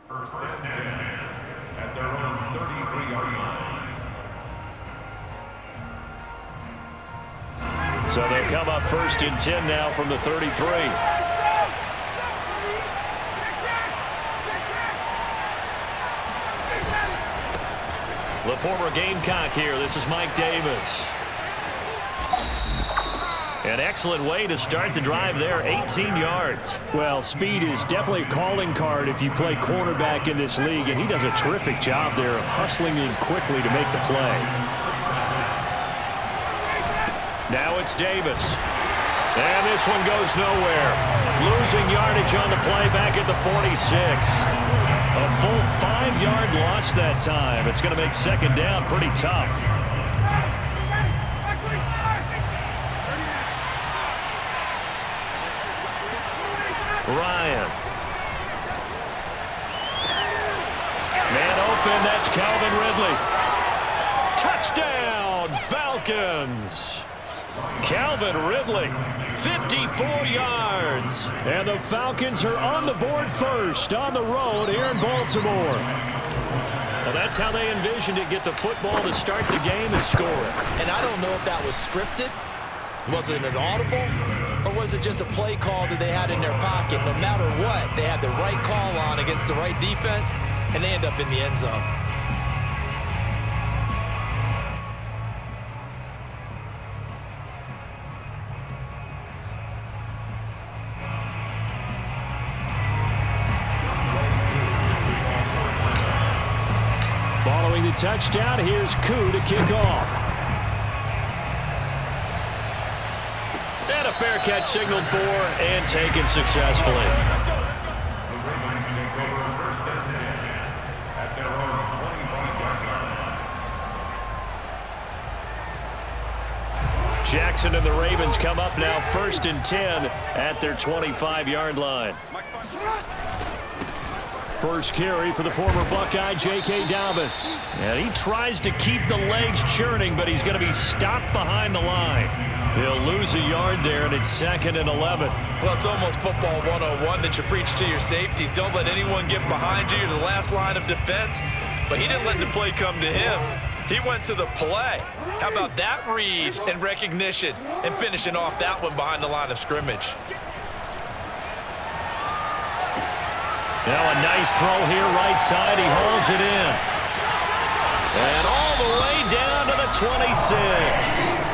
First and 10 at their own 33-yard line. So they'll come up first and 10 now from the 33. The former Gamecock here. This is Mike Davis. An excellent way to start the drive there, 18 yards. Well, speed is definitely a calling card if you play cornerback in this league, and he does a terrific job there of hustling in quickly to make the play. Now it's Davis. And this one goes nowhere. Losing yardage on the play back at the 46. A full 5-yard loss that time. It's going to make second down pretty tough. Ryan. Man open, that's Calvin Ridley. Touchdown, Falcons. Calvin Ridley, 54 yards. And the Falcons are on the board first on the road here in Baltimore. Well, that's how they envisioned it, get the football to start the game and score it. And I don't know if that was scripted. Was it an audible? Or was it just a play call that they had in their pocket? No matter what, they had the right call on against the right defense, and they end up in the end zone. Following the touchdown, here's Koo to kick off. And a fair catch signaled for and taken successfully. The Ravens take over first and 10 at their own 25-yard line. Jackson and the Ravens come up now first and 10 at their 25-yard line. First carry for the former Buckeye, J.K. Dobbins. And he tries to keep the legs churning, but he's going to be stopped behind the line. He'll lose a yard there, and it's second and 11. Well, it's almost football 101 that you preach to your safeties. Don't let anyone get behind you to the last line of defense. But he didn't let the play come to him. He went to the play. How about that read and recognition and finishing off that one behind the line of scrimmage? Now a nice throw here, right side. He hauls it in. And all the way down to the 26.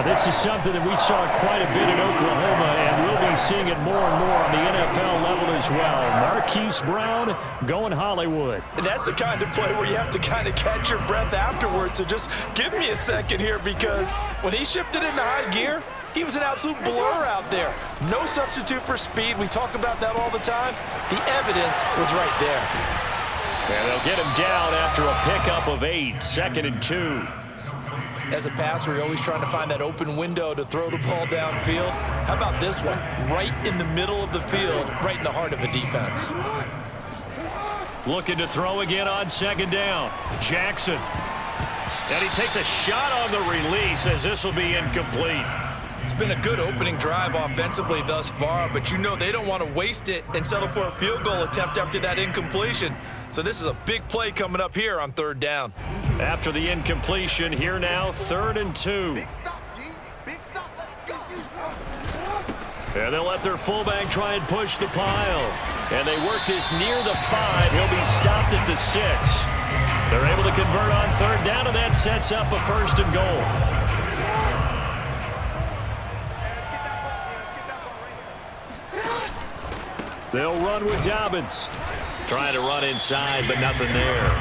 This is something that we saw quite a bit in Oklahoma, and we'll be seeing it more and more on the NFL level as well. Marquise Brown going Hollywood. And that's the kind of play where you have to kind of catch your breath afterwards. So just give me a second here, because when he shifted into high gear, he was an absolute blur out there. No substitute for speed. We talk about that all the time. The evidence was right there. And they'll get him down after a pickup of 8, second and 2. As a passer, you're always trying to find that open window to throw the ball downfield. How about this one? Right in the middle of the field, right in the heart of a defense. Looking to throw again on second down. Jackson. And he takes a shot on the release as this will be incomplete. It's been a good opening drive offensively thus far, but you know they don't want to waste it and settle for a field goal attempt after that incompletion. So this is a big play coming up here on third down. After the incompletion, here now, 3rd and 2. Big stop, G. Big stop. Let's go. And they'll let their fullback try and push the pile. And they work this near the 5. He'll be stopped at the 6. They're able to convert on third down, and that sets up a 1st and goal. They'll run with Dobbins. Trying to run inside, but nothing there.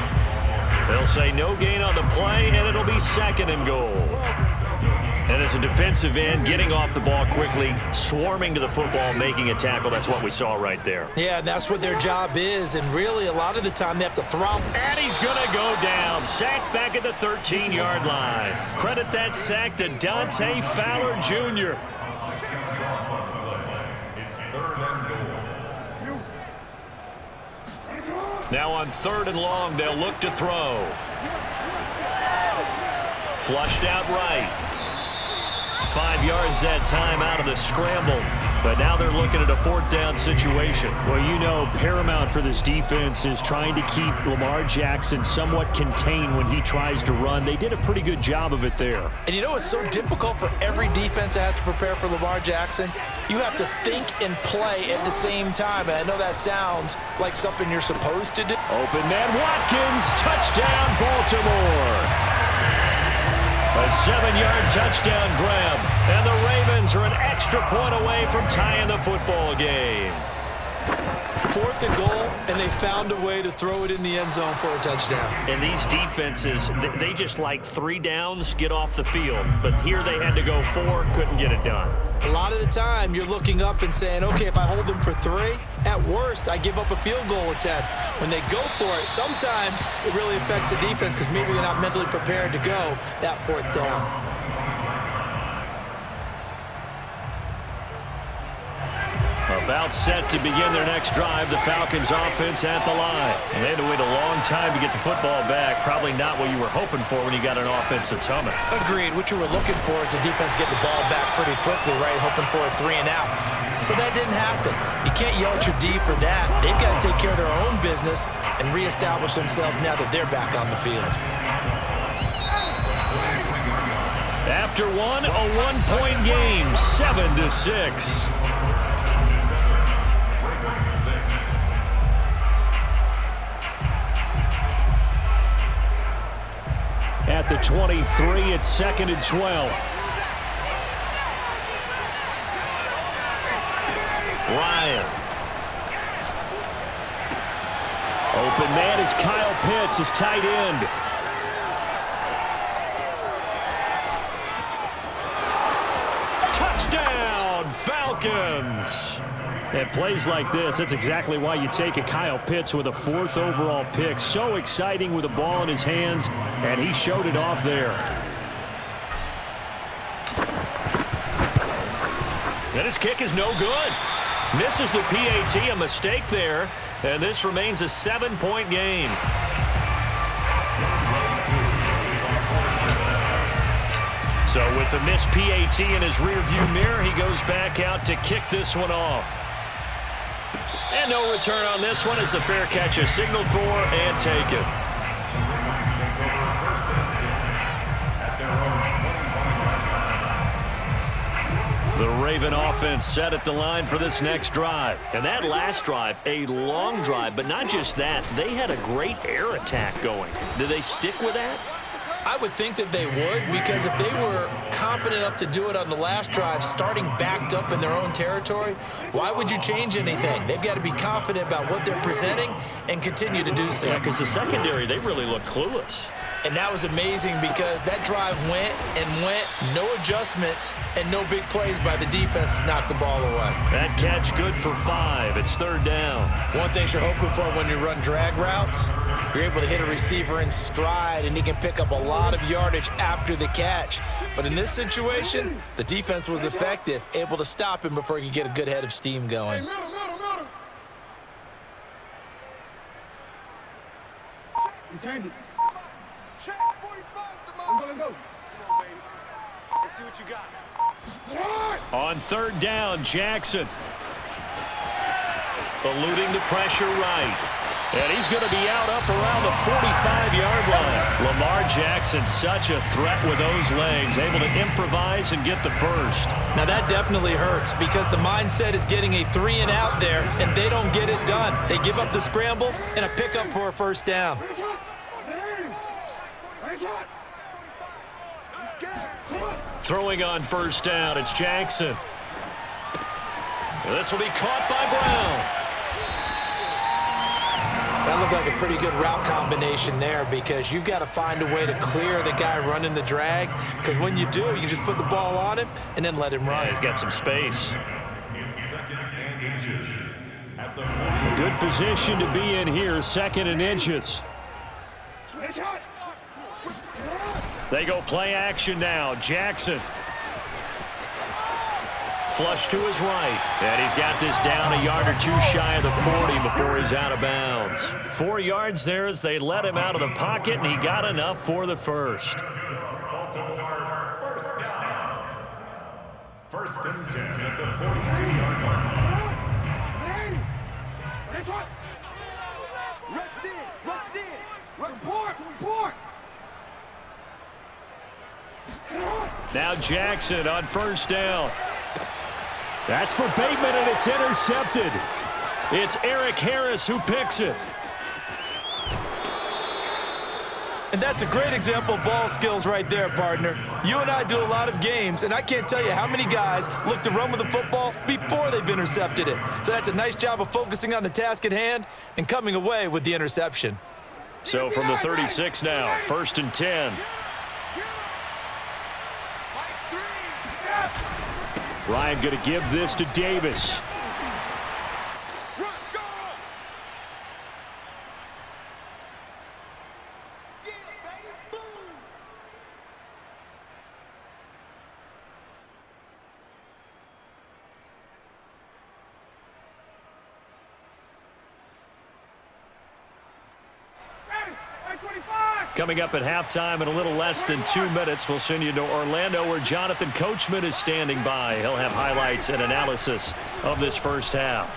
They'll say no gain on the play, and it'll be 2nd and goal. And as a defensive end, getting off the ball quickly, swarming to the football, making a tackle, that's what we saw right there. Yeah, and that's what their job is, and really a lot of the time they have to throttle. And he's going to go down, sacked back at the 13-yard line. Credit that sack to Dante Fowler Jr. It's 3rd and goal. Now on 3rd and long, they'll look to throw. Flushed out right. 5 yards that time out of the scramble. But now they're looking at a 4th down situation. Well, you know, paramount for this defense is trying to keep Lamar Jackson somewhat contained when he tries to run. They did a pretty good job of it there. And you know it's so difficult for every defense that has to prepare for Lamar Jackson? You have to think and play at the same time. And I know that sounds like something you're supposed to do. Open man Watkins, touchdown Baltimore. A 7-yard touchdown grab, and the Ravens are an extra point away from tying the football game. 4th and goal, and they found a way to throw it in the end zone for a touchdown. And these defenses, they just like 3 downs, get off the field. But here they had to go 4, couldn't get it done. A lot of the time, you're looking up and saying, okay, if I hold them for 3, at worst, I give up a field goal attempt. When they go for it, sometimes it really affects the defense because maybe they're not mentally prepared to go that 4th down. About set to begin their next drive, the Falcons offense at the line. And they had to wait a long time to get the football back. Probably not what you were hoping for when you got an offense that's humming. Agreed. What you were looking for is the defense getting the ball back pretty quickly, right? Hoping for a 3 and out. So that didn't happen. You can't yell at your D for that. They've got to take care of their own business and reestablish themselves now that they're back on the field. After one, a 1-point game, 7-6. At the 23, it's 2nd and 12. Ryan. Open man is Kyle Pitts, his tight end. Touchdown, Falcons. At plays like this, that's exactly why you take a Kyle Pitts with a 4th overall pick. So exciting with the ball in his hands, and he showed it off there. And his kick is no good. Misses the PAT, a mistake there, and this remains a 7-point game. So with the missed PAT in his rearview mirror, he goes back out to kick this one off. And no return on this one as the fair catch is signaled for and taken. The Raven offense set at the line for this next drive. And that last drive, a long drive, but not just that. They had a great air attack going. Do they stick with that? I would think that they would, because if they were confident enough to do it on the last drive, starting backed up in their own territory, why would you change anything? They've got to be confident about what they're presenting and continue to do so. Yeah, because the secondary, they really look clueless. And that was amazing because that drive went and went, no adjustments, and no big plays by the defense to knock the ball away. That catch good for 5. It's 3rd down. One thing you're hoping for when you run drag routes, you're able to hit a receiver in stride, and he can pick up a lot of yardage after the catch. But in this situation, the defense was effective, able to stop him before he could get a good head of steam going. Check 45, Lamar. Let's go. Come on, baby. Let's see what you got. On 3rd down, Jackson. Eluding the pressure right. And he's going to be out up around the 45-yard line. Lamar Jackson, such a threat with those legs, able to improvise and get the first. Now that definitely hurts because the mindset is getting a 3 and out there, and they don't get it done. They give up the scramble and a pickup for a 1st down. Throwing on 1st down, it's Jackson. This will be caught by Brown. That looked like a pretty good route combination there because you've got to find a way to clear the guy running the drag, because when you do, you can just put the ball on him and then let him run. Yeah, he's got some space. It's 2nd and inches. At the Good position to be in here, 2nd and inches. They go play action now. Jackson. Flush to his right. And he's got this down a yard or 2 shy of the 40 before he's out of bounds. 4 yards there as they let him out of the pocket, and he got enough for the first. First and 10 at the 42-yard line. Rush in. Report. Now Jackson on first down. That's for Bateman, and it's intercepted. It's Eric Harris who picks it. And that's a great example of ball skills right there, partner. You and I do a lot of games, and I can't tell you how many guys look to run with the football before they've intercepted it. So that's a nice job of focusing on the task at hand and coming away with the interception. So from the 36 now, first and 10. Ryan going to give this to Davis. Coming up at halftime in a little less than 2 minutes, we'll send you to Orlando where Jonathan Coachman is standing by. He'll have highlights and analysis of this first half.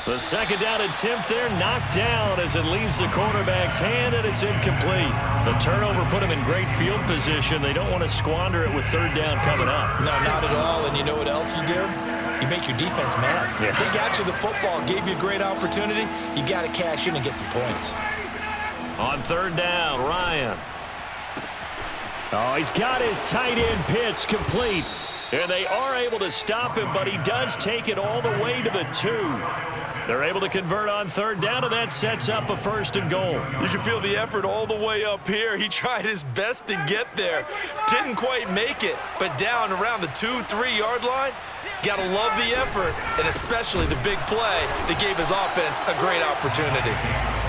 The second down attempt there knocked down as it leaves the quarterback's hand, and it's incomplete. The turnover put him in great field position. They don't want to squander it with third down coming up. No, not at all. And you know what else you do? You make your defense mad. Yeah. They got you the football, gave you a great opportunity. You got to cash in and get some points. On third down, Ryan. Oh, he's got his tight end pitch complete. And they are able to stop him, but he does take it all the way to the 2. They're able to convert on third down, and that sets up a first and goal. You can feel the effort all the way up here. He tried his best to get there. Didn't quite make it, but down around the 2-3 yard line, got to love the effort, and especially the big play that gave his offense a great opportunity.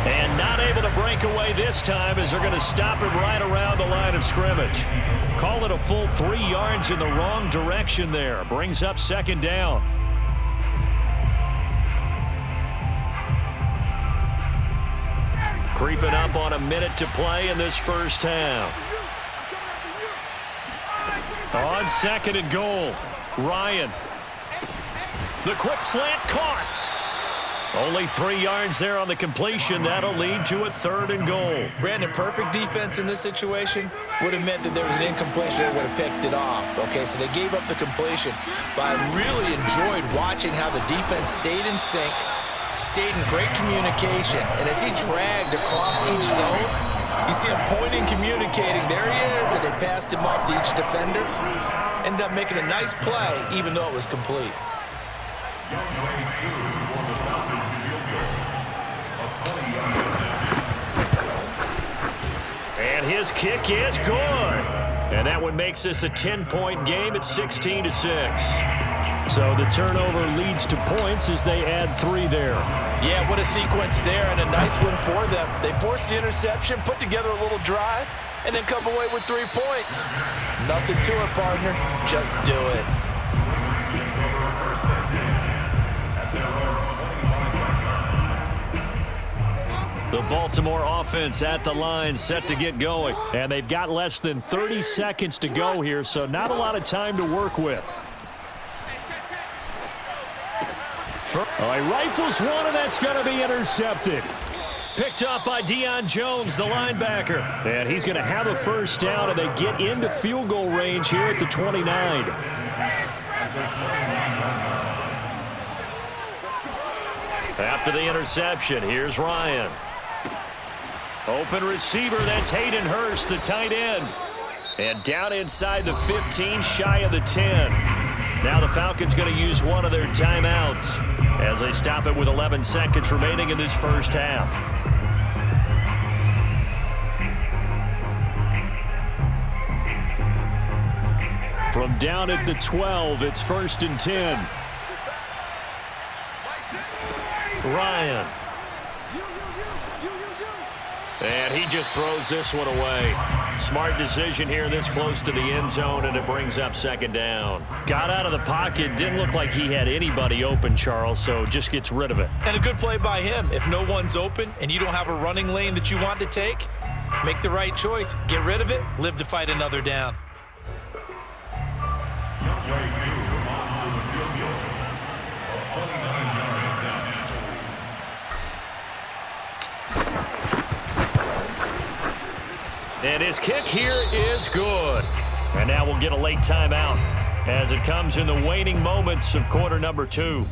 And not able to break away this time as they're going to stop him right around the line of scrimmage. Call it a full 3 yards in the wrong direction there. Brings up second down. Creeping up on a minute to play in this first half. On second and goal, Ryan. The quick slant caught. Only 3 yards there on the completion. That'll lead to a third and goal. Brandon, perfect defense in this situation would have meant that there was an incompletion that would have picked it off. Okay, so they gave up the completion. But I really enjoyed watching how the defense stayed in sync, stayed in great communication. And as he dragged across each zone, you see him pointing, communicating. There he is, and they passed him off to each defender. Ended up making a nice play, even though it was complete. And his kick is good. And that one makes this a 10-point game at 16-6. So the turnover leads to points as they add 3 there. Yeah, what a sequence there, and a nice one for them. They forced the interception, put together a little drive, and then come away with 3 points. Nothing to it, partner. Just do it. The Baltimore offense at the line, set to get going. And they've got less than 30 seconds to go here, so not a lot of time to work with. Oh, he rifles one, and that's going to be intercepted. Picked up by Deion Jones, the linebacker. And he's going to have a first down, and they get into field goal range here at the 29. After the interception, here's Ryan. Open receiver, that's Hayden Hurst, the tight end. And down inside the 15, shy of the 10. Now the Falcons going to use one of their timeouts as they stop it with 11 seconds remaining in this first half. From down at the 12, it's first and 10. Ryan. And he just throws this one away. Smart decision here this close to the end zone, and it brings up second down. Got out of the pocket, didn't look like he had anybody open, Charles, so just gets rid of it. And a good play by him. If no one's open and you don't have a running lane that you want to take, make the right choice. Get rid of it, live to fight another down. And his kick here is good. And now we'll get a late timeout as it comes in the waning moments of quarter number 2.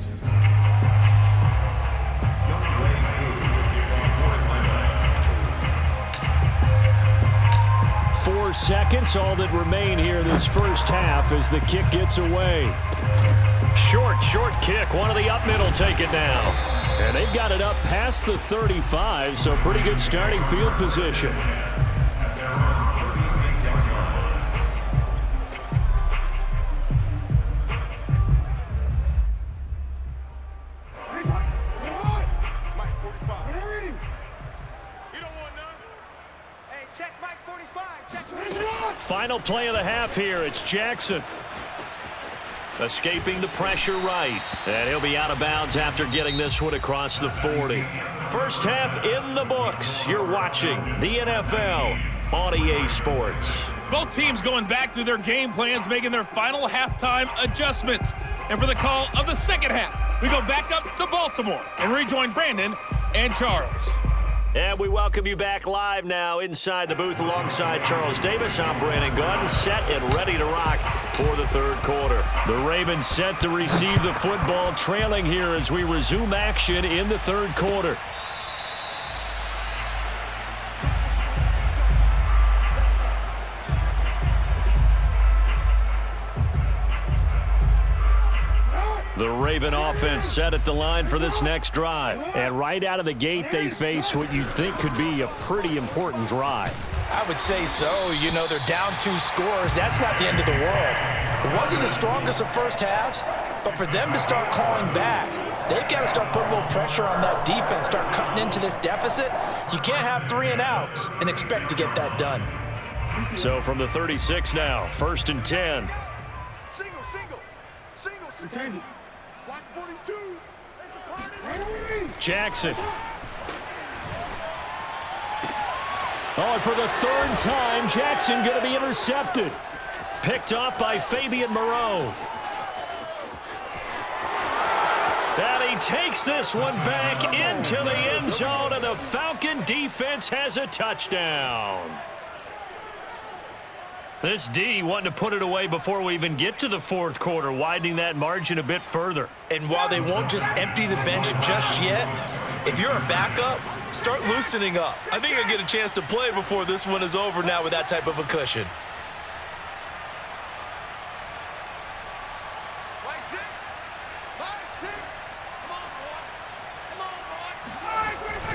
4 seconds, all that remain here this first half as the kick gets away. Short kick. One of the up middle take it now. And they've got it up past the 35, so pretty good starting field position. Final play of the half here. It's Jackson. Escaping the pressure right. And he'll be out of bounds after getting this one across the 40. First half in the books. You're watching the NFL on EA Sports. Both teams going back through their game plans, making their final halftime adjustments. And for the call of the second half, we go back up to Baltimore and rejoin Brandon and Charles. And we welcome you back live now inside the booth alongside Charles Davis. I'm Brandon Gunn, set and ready to rock for the third quarter. The Ravens set to receive the football, trailing here as we resume action in the third quarter. The Raven offense set at the line for this next drive. And right out of the gate, they face what you'd think could be a pretty important drive. I would say so. You know, they're down 2 scores. That's not the end of the world. It wasn't the strongest of first halves, but for them to start calling back, they've got to start putting a little pressure on that defense, start cutting into this deficit. You can't have 3 and outs and expect to get that done. So from the 36 now, 1st and 10. Single. Watch 42. Jackson. Oh, and for the 3rd time, Jackson going to be intercepted. Picked off by Fabian Moreau. And he takes this one back into the end zone, and the Falcon defense has a touchdown. This D wanting to put it away before we even get to the 4th quarter, widening that margin a bit further. And while they won't just empty the bench just yet, if you're a backup, start loosening up. I think you'll get a chance to play before this one is over now with that type of a cushion.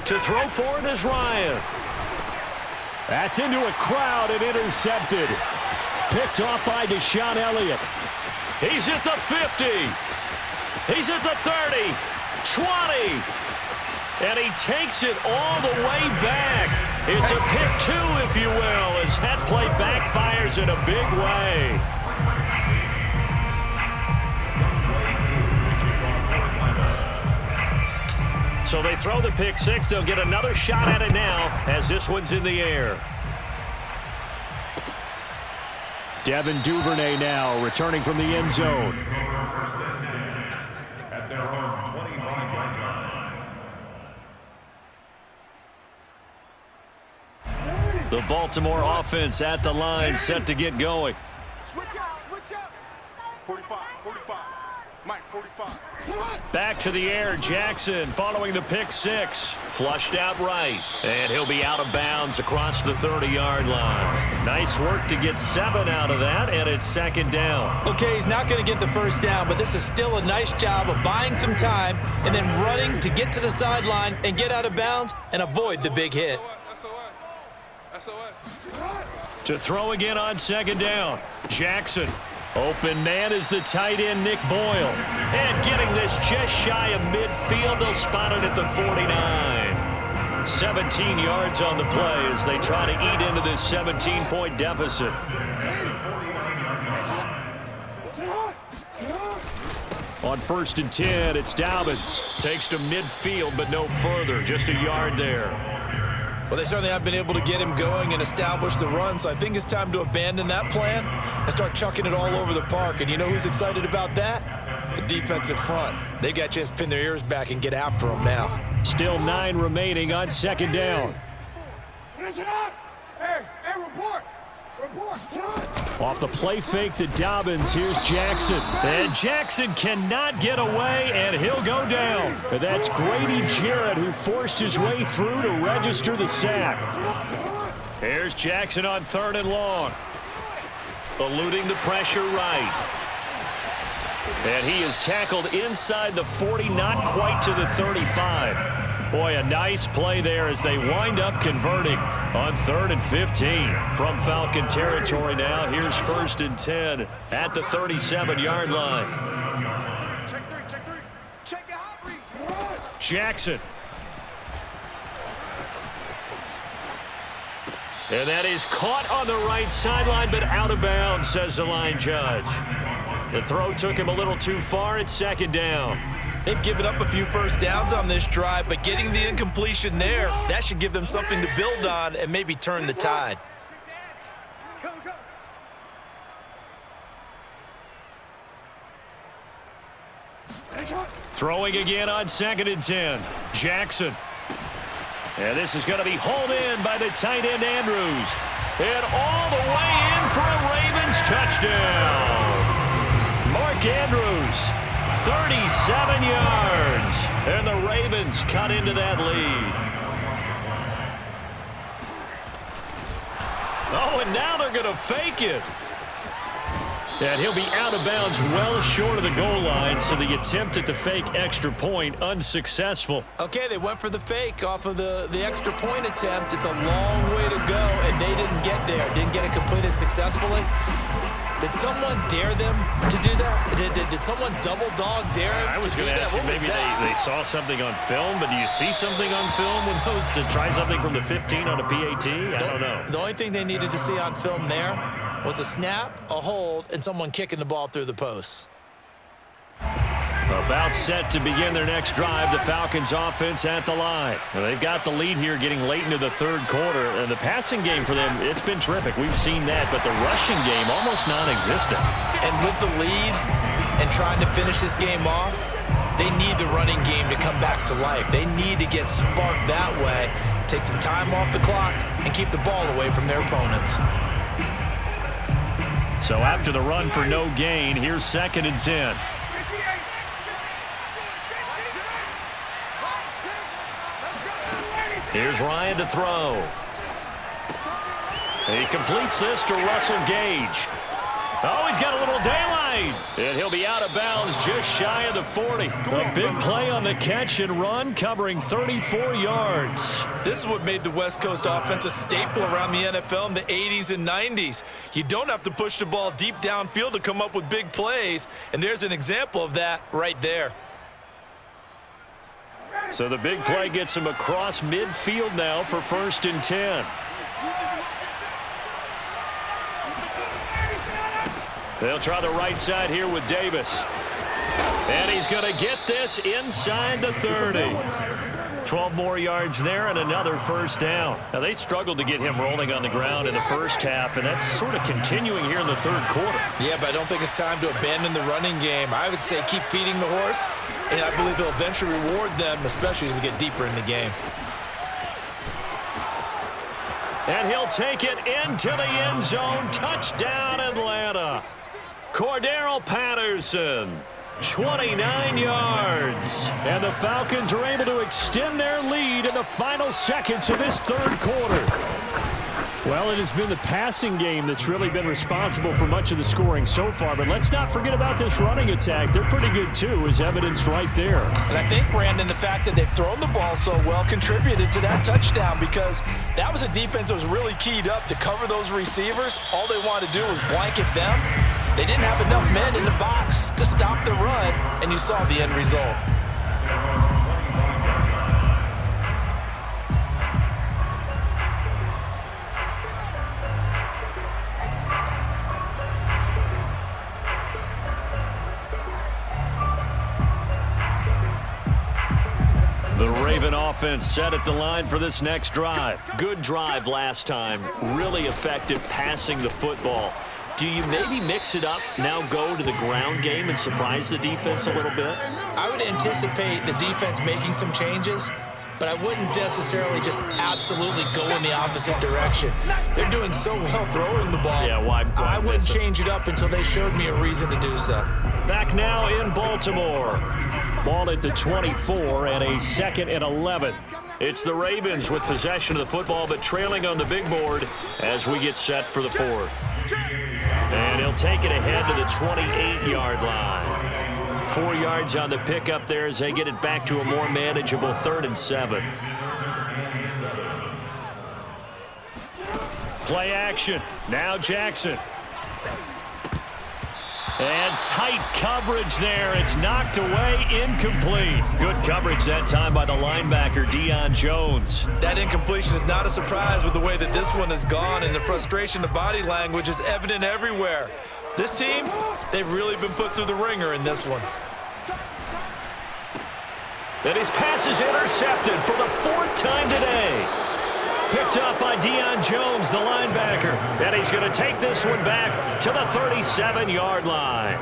To throw for it is Ryan. That's into a crowd and intercepted. Picked off by Deshaun Elliott. He's at the 50. He's at the 30. 20. And he takes it all the way back. It's a pick 2, if you will, as that play backfires in a big way. So they throw the pick 6. They'll get another shot at it now as this one's in the air. Devin Duvernay now returning from the end zone. First and 10 at their own 25-yard line. The Baltimore offense at the line, set to get going. Switch out. 45. Mike, 45. Back to the air, Jackson following the pick 6. Flushed out right, and he'll be out of bounds across the 30-yard line. Nice work to get 7 out of that, and it's 2nd down. Okay, he's not going to get the first down, but this is still a nice job of buying some time and then running to get to the sideline and get out of bounds and avoid the big hit. SOS. To throw again on 2nd down, Jackson. Open man is the tight end, Nick Boyle. And getting this just shy of midfield, they'll spot it at the 49. 17 yards on the play as they try to eat into this 17-point deficit. On 1st and 10, it's Dobbins. Takes to midfield, but no further. Just a yard there. Well, they certainly have been able to get him going and establish the run, so I think it's time to abandon that plan and start chucking it all over the park. And you know who's excited about that? The defensive front. They got a chance to pin their ears back and get after him now. Still 9 remaining on 2nd down. Hey, report. Off the play fake to Dobbins, here's Jackson. And Jackson cannot get away, and he'll go down. And that's Grady Jarrett who forced his way through to register the sack. Here's Jackson on 3rd and long. Eluding the pressure right. And he is tackled inside the 40, not quite to the 35. Boy, a nice play there as they wind up converting on 3rd and 15 from Falcon territory now. Here's 1st and 10 at the 37-yard line. Check three. Check the hot read. Jackson. And that is caught on the right sideline, but out of bounds, says the line judge. The throw took him a little too far. It's 2nd down. They've given up a few first downs on this drive, but getting the incompletion there, that should give them something to build on and maybe turn the tide. Throwing again on 2nd and 10. Jackson. And this is going to be hauled in by the tight end Andrews. And all the way in for a Ravens touchdown. Mark Andrews, 37 yards. And the Ravens cut into that lead. Oh, and now they're going to fake it. And he'll be out of bounds well short of the goal line, so the attempt at the fake extra point unsuccessful. Okay, they went for the fake off of the extra point attempt. It's a long way to go, and they didn't get there. Didn't get it completed successfully. Did someone dare them to do that? Did someone double dog dare them I was to do going to that? ask you, maybe they saw something on film, but do you see something on film with those to try something from the 15 on a PAT? I don't know. The only thing they needed to see on film there was a snap, a hold, and someone kicking the ball through the posts. About set to begin their next drive, the Falcons offense at the line. Well, they've got the lead here getting late into the 3rd quarter. And the passing game for them, it's been terrific. We've seen that, but the rushing game almost non-existent. And with the lead and trying to finish this game off, they need the running game to come back to life. They need to get sparked that way, take some time off the clock, and keep the ball away from their opponents. So after the run for no gain, here's 2nd and 10. Here's Ryan to throw. He completes this to Russell Gage. Oh, he's got a little daylight. And he'll be out of bounds just shy of the 40. A big play on the catch and run, covering 34 yards. This is what made the West Coast offense a staple around the NFL in the 80s and 90s. You don't have to push the ball deep downfield to come up with big plays, and there's an example of that right there. So the big play gets him across midfield now for 1st and 10. They'll try the right side here with Davis. And he's going to get this inside the 30. 12 more yards there and another 1st down. Now, they struggled to get him rolling on the ground in the 1st half, and that's sort of continuing here in the 3rd quarter. Yeah, but I don't think it's time to abandon the running game. I would say keep feeding the horse, and I believe he'll eventually reward them, especially as we get deeper in the game. And he'll take it into the end zone. Touchdown, Atlanta. Cordero Patterson, 29 yards. And the Falcons are able to extend their lead in the final seconds of this 3rd quarter. Well, it has been the passing game that's really been responsible for much of the scoring so far. But let's not forget about this running attack. They're pretty good, too, as evidenced right there. And I think, Brandon, the fact that they've thrown the ball so well contributed to that touchdown, because that was a defense that was really keyed up to cover those receivers. All they wanted to do was blanket them. They didn't have enough men in the box to stop the run, and you saw the end result. The Raven offense set at the line for this next drive. Good drive last time. Really effective passing the football. Do you maybe mix it up, now go to the ground game and surprise the defense a little bit? I would anticipate the defense making some changes, but I wouldn't necessarily just absolutely go in the opposite direction. They're doing so well throwing the ball. Yeah, why I wouldn't miss it? change it up until they showed me a reason to do so. Back now in Baltimore. Ball at the 24 and a 2nd and 11. It's the Ravens with possession of the football, but trailing on the big board as we get set for the 4th. And he'll take it ahead to the 28-yard line. 4 yards on the pickup there as they get it back to a more manageable 3rd and 7. Play action. Now Jackson. And tight coverage there. It's knocked away, incomplete. Good coverage that time by the linebacker, Deion Jones. That incompletion is not a surprise with the way that this one has gone, and the frustration of body language is evident everywhere. This team, they've really been put through the ringer in this one. And his pass is intercepted for the 4th time today. Picked up by Deion Jones, the linebacker. And he's going to take this one back to the 37-yard line.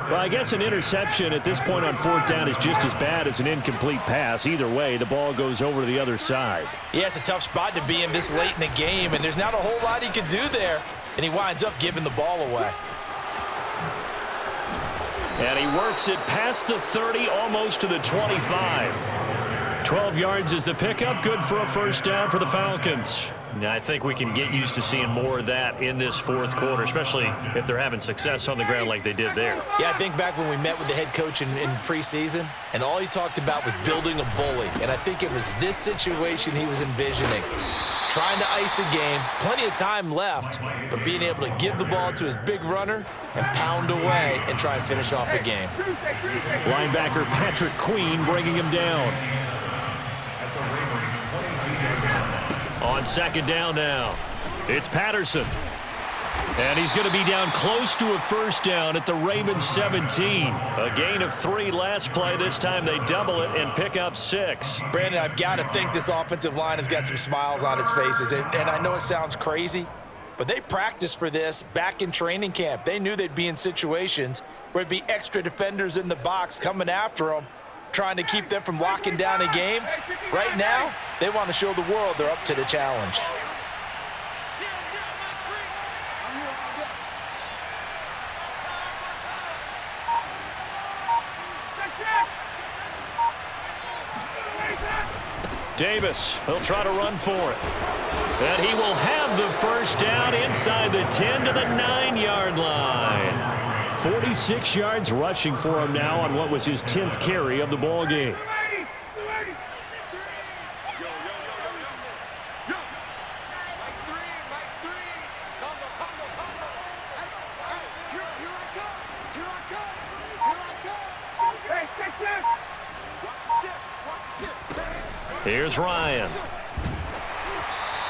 Well, I guess an interception at this point on 4th down is just as bad as an incomplete pass. Either way, the ball goes over to the other side. Yeah, it's a tough spot to be in this late in the game, and there's not a whole lot he can do there. And he winds up giving the ball away. And he works it past the 30, almost to the 25. 12 yards is the pickup. Good for a 1st down for the Falcons. Now, I think we can get used to seeing more of that in this 4th quarter, especially if they're having success on the ground like they did there. Yeah, I think back when we met with the head coach in preseason, and all he talked about was building a bully. And I think it was this situation he was envisioning. Trying to ice a game, plenty of time left, but being able to give the ball to his big runner and pound away and try and finish off a game. Linebacker Patrick Queen bringing him down. On 2nd down now, it's Patterson. And he's going to be down close to a 1st down at the Ravens 17. A gain of 3 last play. This time they double it and pick up 6. Brandon, I've got to think this offensive line has got some smiles on its faces. And I know it sounds crazy, but they practiced for this back in training camp. They knew they'd be in situations where there'd be extra defenders in the box coming after them, trying to keep them from locking down a game. Right now, they want to show the world they're up to the challenge. Davis, he'll try to run for it. And he will have the 1st down inside the 10 to the 9-yard line. 46 yards rushing for him now on what was his 10th carry of the ball game. Here's Ryan.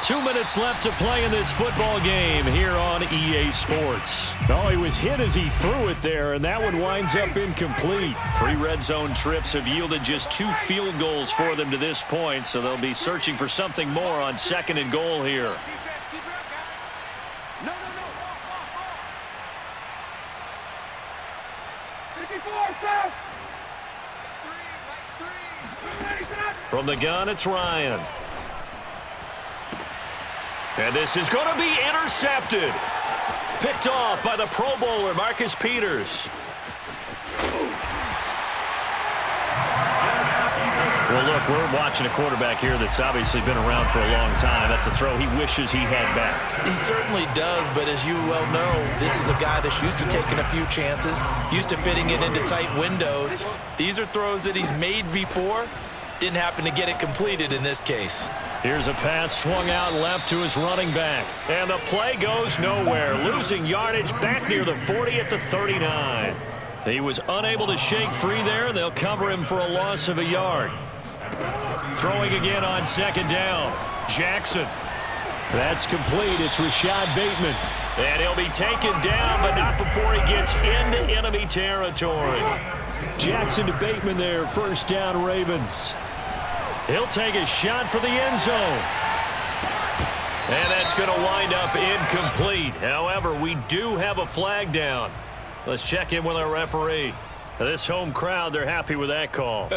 2 minutes left to play in this football game here on EA Sports. Oh, he was hit as he threw it there, and that one winds up incomplete. 3 red zone trips have yielded just 2 field goals for them to this point, so they'll be searching for something more on 2nd and goal here. From the gun, it's Ryan. And this is going to be intercepted. Picked off by the Pro Bowler, Marcus Peters. Well, look, we're watching a quarterback here that's obviously been around for a long time. That's a throw he wishes he had back. He certainly does, but as you well know, this is a guy that's used to taking a few chances, used to fitting it into tight windows. These are throws that he's made before. Didn't happen to get it completed in this case. Here's a pass swung out left to his running back. And the play goes nowhere. Losing yardage back near the 40 at the 39. He was unable to shake free there. They'll cover him for a loss of a yard. Throwing again on 2nd down. Jackson. That's complete. It's Rashad Bateman. And he'll be taken down, but not before he gets into enemy territory. Jackson to Bateman there. 1st down, Ravens. He'll take a shot for the end zone. And that's going to wind up incomplete. However, we do have a flag down. Let's check in with our referee. This home crowd, they're happy with that call.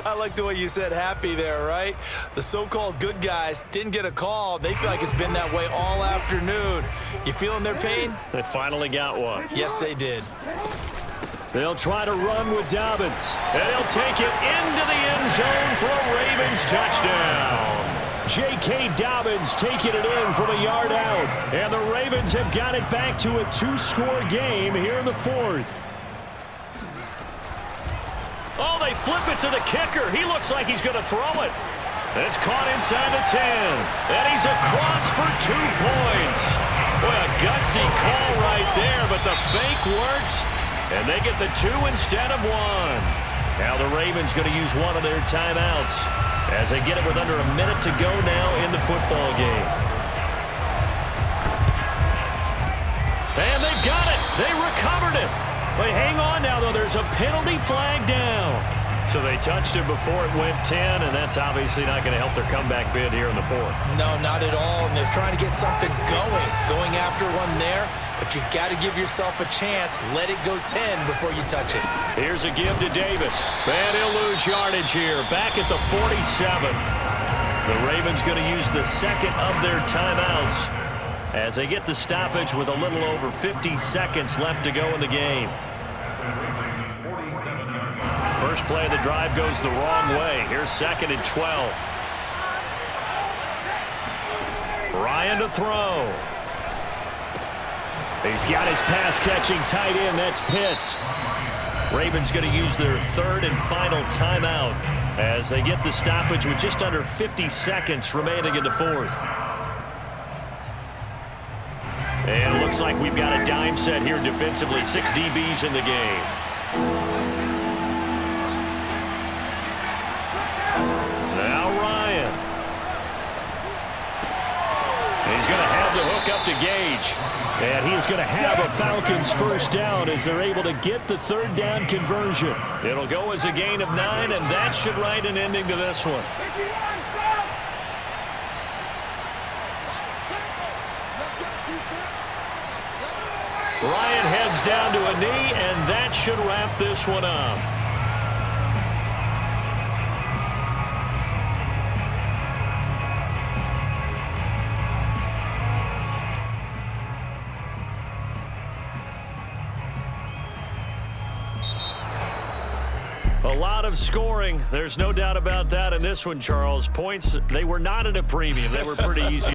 I like the way you said happy there, right? The so-called good guys didn't get a call. They feel like it's been that way all afternoon. You feeling their pain? They finally got one. Yes, they did. They'll try to run with Dobbins, and he'll take it into the end zone for a Ravens touchdown. J.K. Dobbins taking it in from a yard out, and the Ravens have got it back to a 2-score game here in the fourth. Oh, they flip it to the kicker. He looks like he's going to throw it. It's caught inside the 10, and he's across for 2 points. Boy, a gutsy call right there, but the fake works, and they get the 2 instead of 1. Now the Ravens going to use one of their timeouts as they get it with under a minute to go now in the football game. And they've got it. They recovered it. But hang on now, though. There's a penalty flag down. So they touched it before it went 10, and that's obviously not going to help their comeback bid here in the fourth. No, not at all. And they're trying to get something going after one there. But you've got to give yourself a chance. Let it go 10 before you touch it. Here's a give to Davis. And he'll lose yardage here. Back at the 47. The Ravens going to use the second of their timeouts as they get the stoppage with a little over 50 seconds left to go in the game. First play of the drive goes the wrong way. Here's 2nd and 12. Ryan to throw. He's got his pass-catching tight end. That's Pitts. Ravens going to use their 3rd and final timeout as they get the stoppage with just under 50 seconds remaining in the fourth. And it looks like we've got a dime set here defensively. 6 DBs in the game. Now Ryan. He's going to have the hook up to Gage. And he is going to have a Falcons first down as they're able to get the 3rd down conversion. It'll go as a gain of 9, and that should write an ending to this one. Ryan heads down to a knee, and that should wrap this one up. A lot of scoring. There's no doubt about that in this one, Charles. Points, they were not at a premium. They were pretty easy.